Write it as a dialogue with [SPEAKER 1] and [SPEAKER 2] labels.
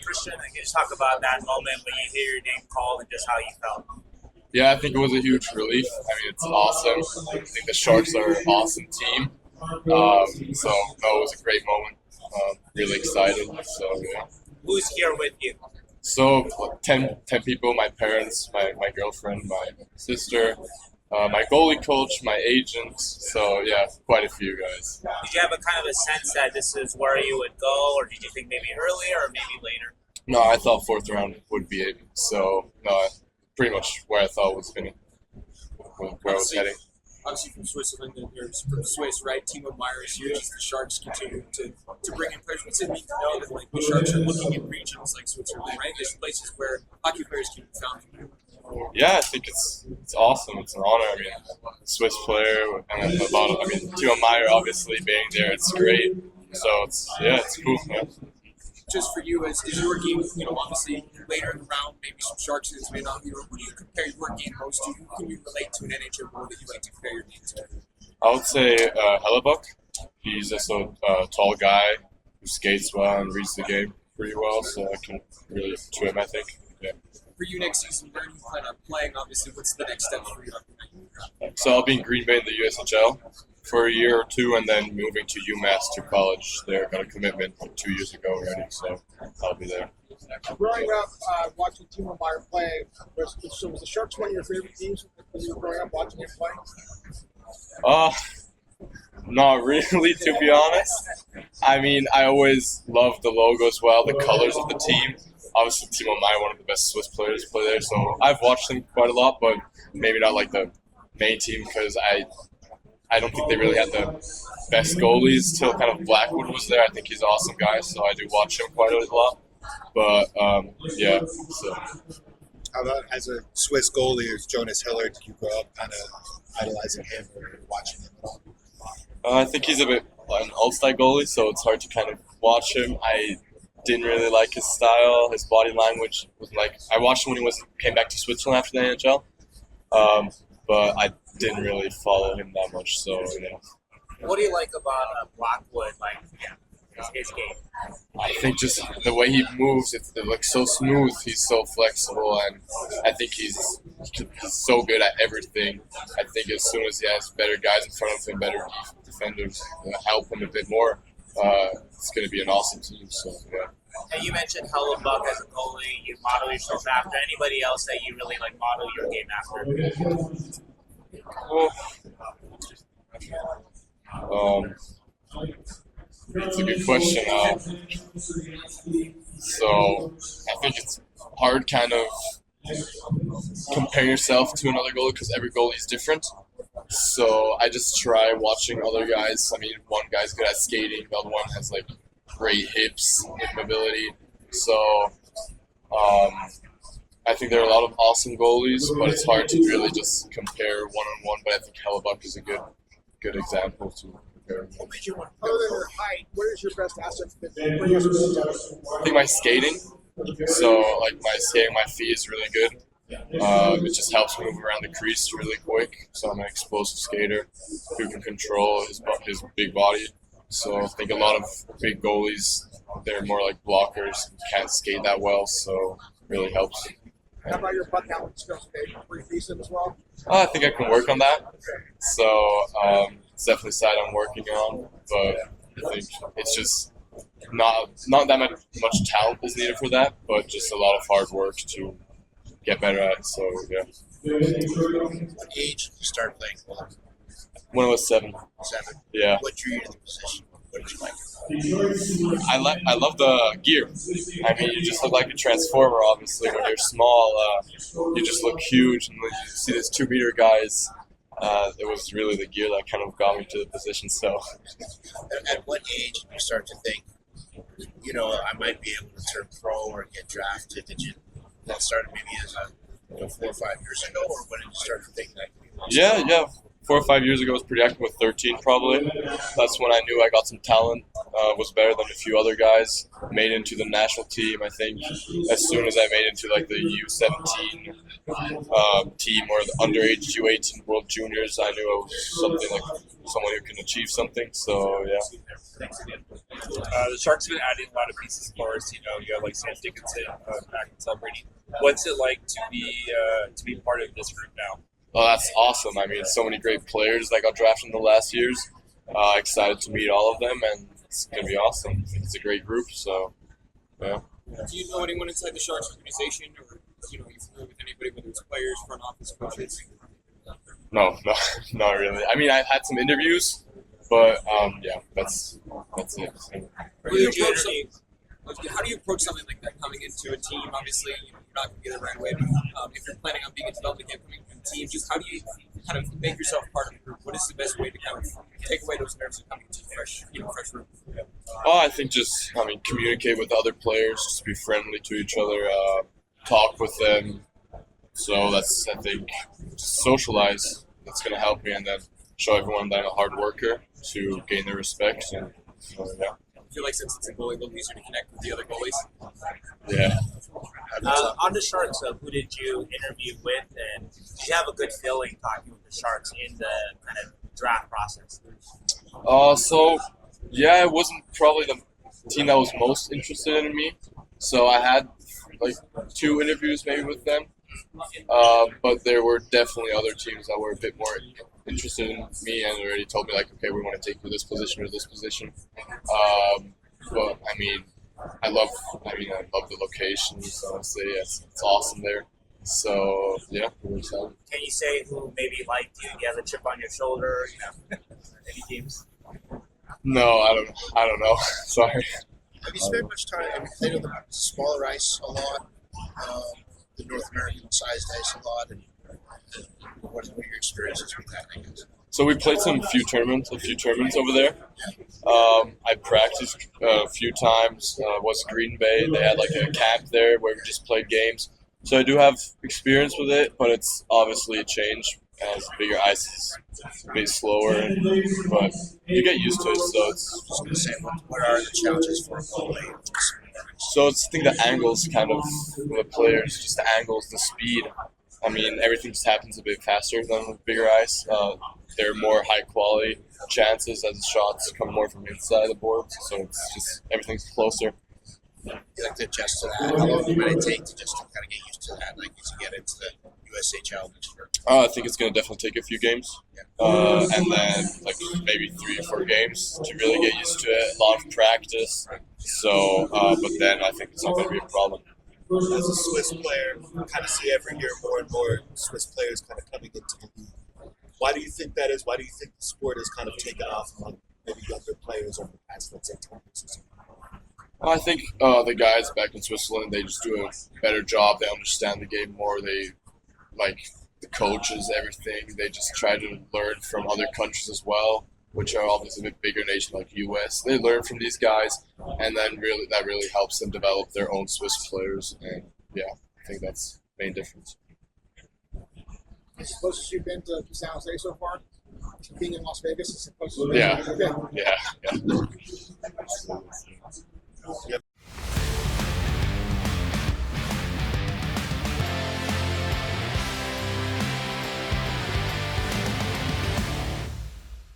[SPEAKER 1] Christian, can you just talk about that moment when you hear your name called and just how you felt?
[SPEAKER 2] Yeah, I think it was a huge relief. I mean, it's awesome. I think the Sharks are an awesome team. So no, it was a great moment. Really excited. So yeah.
[SPEAKER 1] Who's here with you?
[SPEAKER 2] So 10 people: my parents, my girlfriend, my sister, my goalie coach, my agent. So yeah, quite a few guys.
[SPEAKER 1] Did you have a kind of a sense that this is where you would go, or did you think maybe earlier or maybe later?
[SPEAKER 2] No, I thought fourth round would be it. So no, pretty much where I thought was where I was heading.
[SPEAKER 3] Obviously from Switzerland and you're from Swiss, right? Timo Meyer is here. Just the Sharks continue to bring in players. What's it mean to know that like the Sharks are looking in regions like Switzerland, right? There's places where hockey players can be found.
[SPEAKER 2] Yeah, I think it's awesome. It's an honor. I mean, Swiss player and a lot of. I mean, Timo Meyer obviously being there, it's great. So it's cool. Yeah.
[SPEAKER 3] Just for you, is your game, obviously later in the round, maybe some Sharks fans may not be. Who do you compare your game most to? Who can you relate to an NHL goal that you like to compare your game to?
[SPEAKER 2] I would say Hellebuck. He's just a tall guy who skates well and reads the game pretty well, so I can really to him, I think. Yeah.
[SPEAKER 3] For you next season, where do you plan on playing? Obviously, what's the next step for you?
[SPEAKER 2] So I'll be in Green Bay in the USHL for a year or two, and then moving to UMass to college. There, got a commitment 2 years ago already, so I'll be there.
[SPEAKER 4] Growing up, watching Timo Meyer play, was the Sharks one of your favorite teams when you were growing up watching him play?
[SPEAKER 2] Not really, to be honest. I mean, I always loved the logo as well, the colors of the team. Obviously, Timo Meyer, one of the best Swiss players, play there, so I've watched them quite a lot, but maybe not like the main team because I don't think they really had the best goalies till kind of Blackwood was there. I think he's an awesome guy, so I do watch him quite a lot. But yeah, so.
[SPEAKER 5] How about as a Swiss goalie, as Jonas Hiller, did you grow up kind of idolizing him or watching him at all?
[SPEAKER 2] I think he's a bit an old-style goalie, so it's hard to kind of watch him. I didn't really like his style, his body language. Was like I watched him when he came back to Switzerland after the NHL, but I didn't really follow him that much. So yeah.
[SPEAKER 1] What do you like about Blackwood? His game.
[SPEAKER 2] I think just the way he moves, it looks so smooth. He's so flexible, and I think he's so good at everything. I think as soon as he has better guys in front of him, better defenders help him a bit more, it's going to be an awesome team. So yeah.
[SPEAKER 1] And you mentioned Hellebuck as a goalie. You model yourself after anybody else that you really model your game after.
[SPEAKER 2] It's a good question. So I think it's hard kind of compare yourself to another goalie because every goalie is different. So I just try watching other guys. I mean, one guy's good at skating, the other one has great hip mobility. So I think there are a lot of awesome goalies, but it's hard to really just compare one-on-one. But I think Hellebuck is a good example to compare.
[SPEAKER 4] Other than your height, what is your best asset?
[SPEAKER 2] I think my skating. So my skating, my feet is really good. It just helps me move around the crease really quick. So I'm an explosive skater who can control his big body. So I think a lot of big goalies, they're more like blockers, can't skate that well. So it really helps.
[SPEAKER 4] How about your puck handling skills? Pretty decent as well.
[SPEAKER 2] I think I can work on that. So it's definitely something I'm working on, but I think it's just not that much talent is needed for that, but just a lot of hard work to get better at it. So yeah.
[SPEAKER 5] What age did you start playing goalie?
[SPEAKER 2] When I was 7.
[SPEAKER 5] 7.
[SPEAKER 2] Yeah.
[SPEAKER 5] What drew you to the position? What did you like?
[SPEAKER 2] I love the gear. I mean, you just look like a transformer. Obviously, when you're small, you just look huge, and when you see these 2-meter guys, it was really the gear that kind of got me to the position. So,
[SPEAKER 5] At what age did you start to think, I might be able to turn pro or get drafted? Did you that started maybe as 4 or 5 years ago, or when did you start to think that?
[SPEAKER 2] Yeah. 4 or 5 years ago, I was pretty active with 13 probably. That's when I knew I got some talent, was better than a few other guys. Made into the national team, I think. As soon as I made into the U17 team or the underage U18 World Juniors, I knew I was someone who can achieve something. So yeah.
[SPEAKER 1] Thanks again.
[SPEAKER 6] The Sharks have been adding a lot of pieces for us. You know, you have like Sam Dickinson back and celebrating. What's it like to be part of this group now?
[SPEAKER 2] Well, that's awesome. I mean, so many great players that got drafted in the last years. Excited to meet all of them, and it's going to be awesome. I think it's a great group, so, yeah.
[SPEAKER 3] Do you know anyone inside the Sharks organization, or you know, you familiar with anybody, whether it's players, front office, coaches?
[SPEAKER 2] No, not really. I mean, I've had some interviews, but, yeah, that's it.
[SPEAKER 3] How do you approach something like that coming into a team? Obviously, you're not going to get it right away. But, if you're planning on being a development game coming from a team, how do you kind of make yourself part of the group? What is the best way to kind of take away those nerves of coming into a fresh room?
[SPEAKER 2] Oh, I think communicate with other players, just be friendly to each other, talk with them. So that's, I think, just socialize. That's going to help me, and then show everyone that I'm a hard worker to gain their respect. And so, yeah.
[SPEAKER 3] I feel like since it's a goalie, a little easier to connect with the other goalies.
[SPEAKER 2] Yeah.
[SPEAKER 1] On the Sharks, who did you interview with, and did you have a good feeling talking with the Sharks in the kind of draft process?
[SPEAKER 2] Yeah, it wasn't probably the team that was most interested in me. So I had like 2 interviews maybe with them. But there were definitely other teams that were a bit more interested in me and already told me, like, okay, we want to take you this position or this position. But I love the locations. Honestly, it's awesome there. So yeah, we're excited.
[SPEAKER 1] Can you say who maybe liked you? Do you have a chip on your shoulder? Any teams?
[SPEAKER 2] No, I don't know. Sorry.
[SPEAKER 5] Have you spent much time? Have you played on the smaller ice a lot? The North American sized ice a lot, and what are your experiences with that? I guess?
[SPEAKER 2] So we played a few tournaments over there. I practiced a few times. Was Green Bay? They had like a camp there where we just played games. So I do have experience with it, but it's obviously a change as bigger ice is a bit slower, but you get used to it. So it's
[SPEAKER 5] Just going to say, what are the challenges for a goalie?
[SPEAKER 2] So it's, I think the angles kind of the players, just the angles, the speed. I mean, everything just happens a bit faster than with bigger ice. There are more high quality chances as the shots come more from inside the boards. So it's just everything's closer.
[SPEAKER 5] You like to adjust to that? How long might it take to just kind of get used to that, like to get into the USHL next year?
[SPEAKER 2] I think it's going to definitely take a few games, and then like maybe 3 or 4 games to really get used to it. A lot of practice. So, but then I think it's not going to be a problem.
[SPEAKER 7] As a Swiss player, you kind of see every year more and more Swiss players kind of coming into the league. Why do you think that is? Why do you think the sport has kind of taken off among maybe younger players over the past, let's say, 10 years?
[SPEAKER 2] I think the guys back in Switzerland, they just do a better job. They understand the game more. They like the coaches, everything. They just try to learn from other countries as well, which are obviously a bit bigger nation like US. They learn from these guys, and then that really helps them develop their own Swiss players. And yeah, I think that's the main difference.
[SPEAKER 4] As close as you've been to San Jose so far, being in Las Vegas is the closest.
[SPEAKER 2] Yeah.